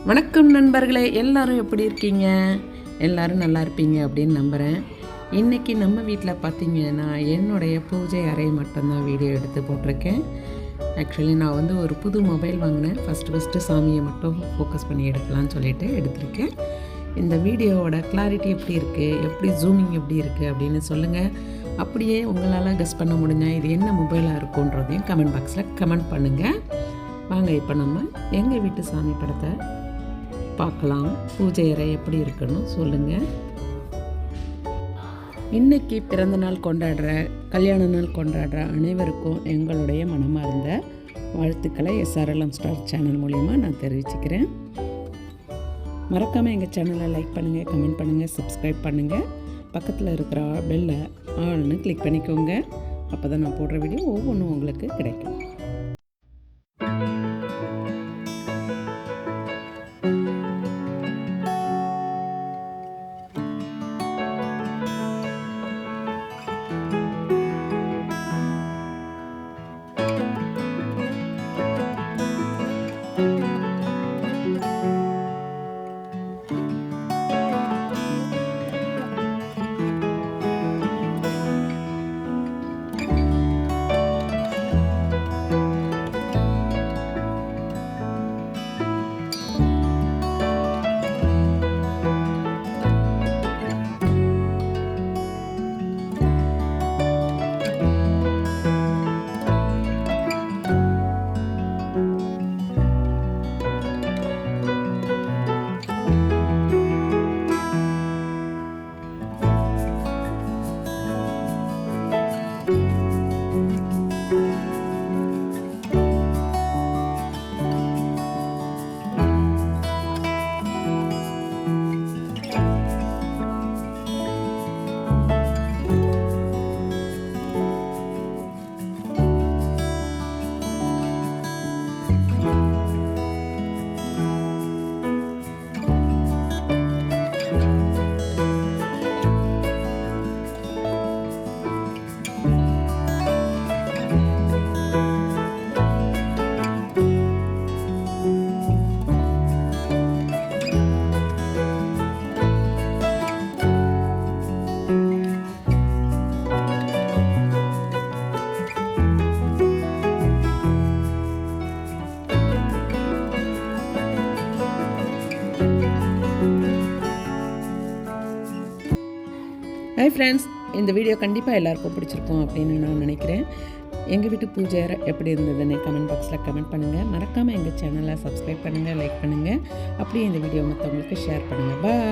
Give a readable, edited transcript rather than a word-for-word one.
வணக்கம் நண்பர்களே, எல்லோரும் எப்படி இருக்கீங்க? எல்லோரும் நல்லா இருப்பீங்க அப்படின்னு நம்புகிறேன். இன்றைக்கி நம்ம வீட்டில் பார்த்திங்கன்னா என்னுடைய பூஜை அறை மட்டும்தான் வீடியோ எடுத்து போட்டிருக்கேன். ஆக்சுவலி நான் ஒரு புது மொபைல் வாங்கினேன். ஃபஸ்ட்டு சாமியை மட்டும் ஃபோக்கஸ் பண்ணி எடுக்கலான்னு சொல்லிட்டு எடுத்திருக்கேன். இந்த வீடியோவோட கிளாரிட்டி எப்படி இருக்குது, எப்படி ஜூமிங் எப்படி இருக்குது அப்படின்னு சொல்லுங்கள். அப்படியே உங்களால் கெஸ் பண்ண முடிஞ்சால் இது என்ன மொபைலாக இருக்குன்றதையும் கமெண்ட் பாக்ஸில் கமெண்ட் பண்ணுங்கள். வாங்க இப்போ நம்ம எங்கள் வீட்டு சாமி படத்தை பார்க்கலாம். பூஜை அறை எப்படி இருக்குன்னு சொல்லுங்கள். இன்றைக்கி பிறந்த நாள் கொண்டாடுற, கல்யாண நாள் கொண்டாடுற அனைவருக்கும் எங்களுடைய மனமார்ந்த வாழ்த்துக்களை SRLM ஸ்டார் சேனல் மூலிமா நான் தெரிவிச்சுக்கிறேன். மறக்காமல் எங்கள் சேனலை லைக் பண்ணுங்கள், கமெண்ட் பண்ணுங்கள், சப்ஸ்கிரைப் பண்ணுங்கள். பக்கத்தில் இருக்கிற பெல்லை ஆல்னு கிளிக் பண்ணிக்கோங்க. அப்போ தான் நான் போடுற வீடியோ ஒவ்வொன்றும் உங்களுக்கு கிடைக்கும். ஹாய் ஃப்ரெண்ட்ஸ், இந்த வீடியோ கண்டிப்பாக எல்லாருக்கும் பிடிச்சிருக்கும் அப்படின்னு நான் நினைக்கிறேன். எங்கள் வீட்டு பூஜை எப்படி இருந்ததுன்னு கமெண்ட் பாக்ஸில் கமெண்ட் பண்ணுங்கள். மறக்காமல் எங்கள் சேனலை சப்ஸ்கிரைப் பண்ணுங்கள், லைக் பண்ணுங்கள். அப்படியே இந்த வீடியோ மற்றவங்களுக்கு ஷேர் பண்ணுங்கள். பாய்.